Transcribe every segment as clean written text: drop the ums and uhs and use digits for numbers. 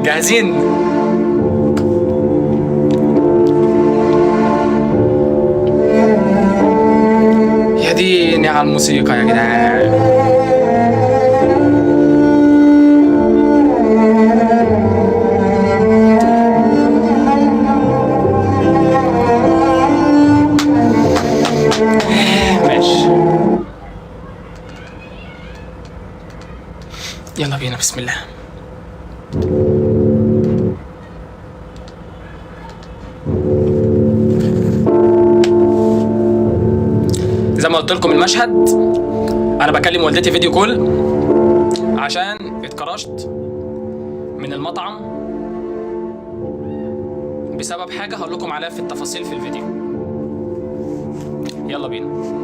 جاهزين؟ يا ديني على الموسيقى يا جدعان. ماشي، يلا بينا، بسم الله. زي ما قلت لكم المشهد، انا بكلم والدتي فيديو كول عشان اتكرشت من المطعم بسبب حاجه هقول لكم عليها في التفاصيل في الفيديو. يلا بينا.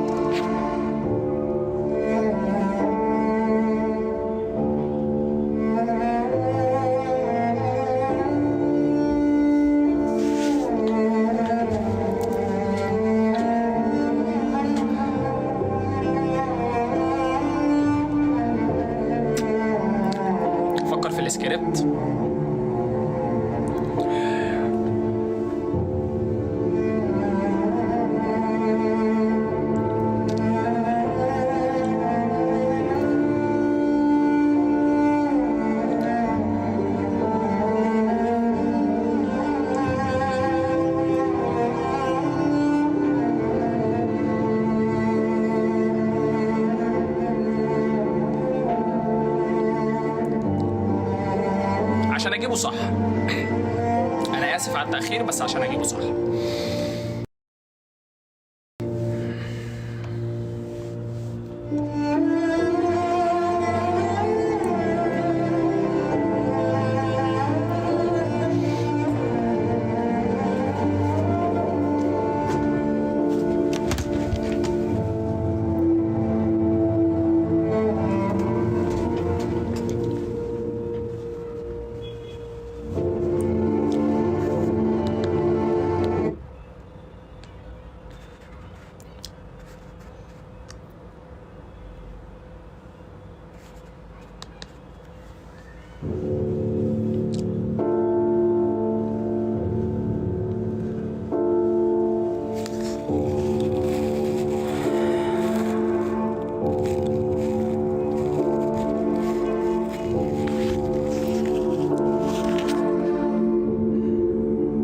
فكر في السكريبت. عشان اجيبه صح. انا اسف على التاخير بس عشان اجيبه صح.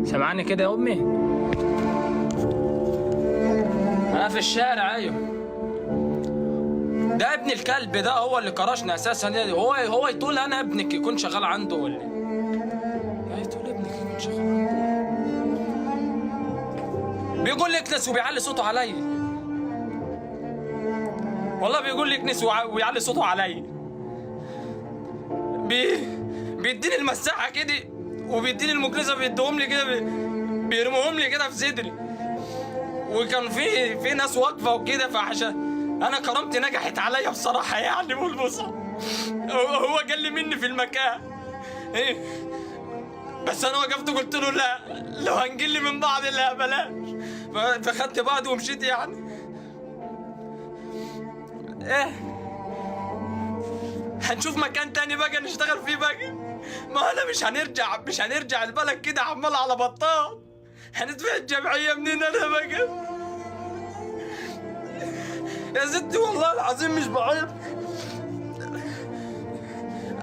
سامعني كده يا امي؟ انا في الشارع. ايوه، ده ابن الكلب ده هو اللي كرشنا اساسا. هو يطول انا ابنك يكون شغال عنده ولا ايه؟ يطول ابنك يكون شغال عنده. بيقول لي اكنس وبيعلي صوته عليا. والله بيقول لي اكنس ويعلي صوته عليا. بيديني المساحه كده وبيديني المكنسه، بيديهم لي كده، بيرموهم لي كده في صدري. وكان في ناس واقفه وكده، فعشان انا كرامتي نجحت عليا بصراحه يعني بالبصه. هو قال لي مني في المكان ايه، بس انا وقفت قلت له لا، لو هنجلي من بعض لا بلاش. فخدت بعض ومشيت يعني. ايه، هنشوف مكان تاني بقى نشتغل فيه بقى. ما انا مش هنرجع البلد كده عمال على بطال. هندفع الجمعية منين انا بقى؟ يا ستي والله العظيم مش بعيب.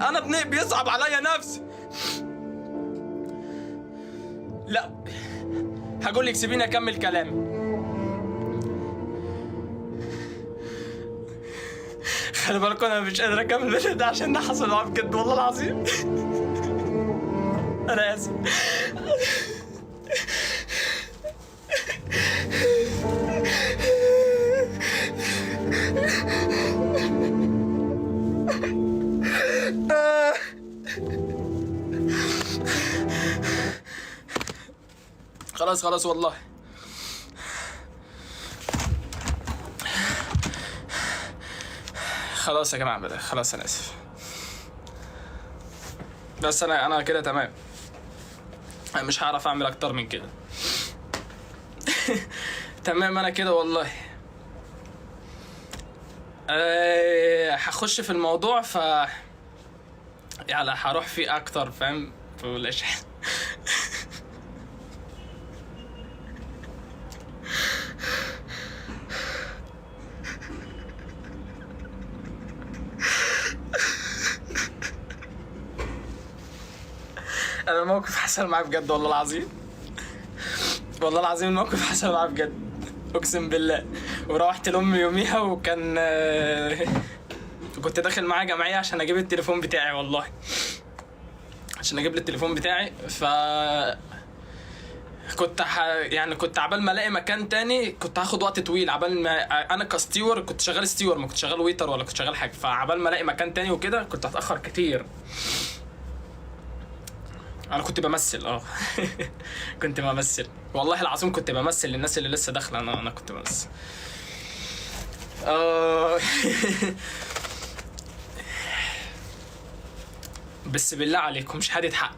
انا بيصعب عليا نفسي. لا، هقول لك سيبيني اكمل كلامي. خلي بالكم انا مش قادر اكمل ده عشان ده حصل معايا بجد والله العظيم. انا اسف. خلاص والله. خلاص يا جماعة، خلاص أنا آسف. بس أنا كده تمام. أنا مش هعرف أعمل أكتر من كده. تمام أنا كده والله. هخش في الموضوع يعني هروح فيه أكتر، فاهم؟ بلاش. انا الموقف حصل معايا بجد والله العظيم، والله العظيم الموقف حصل معايا بجد اقسم بالله. وروحت لامي يوميها وكان كنت داخل معاها جمعيه عشان اجيب التليفون بتاعي، والله عشان اجيب لي التليفون بتاعي. ف يعني كنت عبال ما الاقي مكان تاني كنت هاخد وقت طويل، عبال ما انا كستيور كنت شغال ستيور، ما كنت شغال ويتر ولا كنت شغال حاجه، فعبال ما الاقي مكان تاني وكده كنت هتاخر كتير. انا كنت بمثل كنت بمثل والله العظيم، كنت بمثل للناس اللي لسه داخله. انا كنت بمثل. بس بالله عليكم شهادة حق،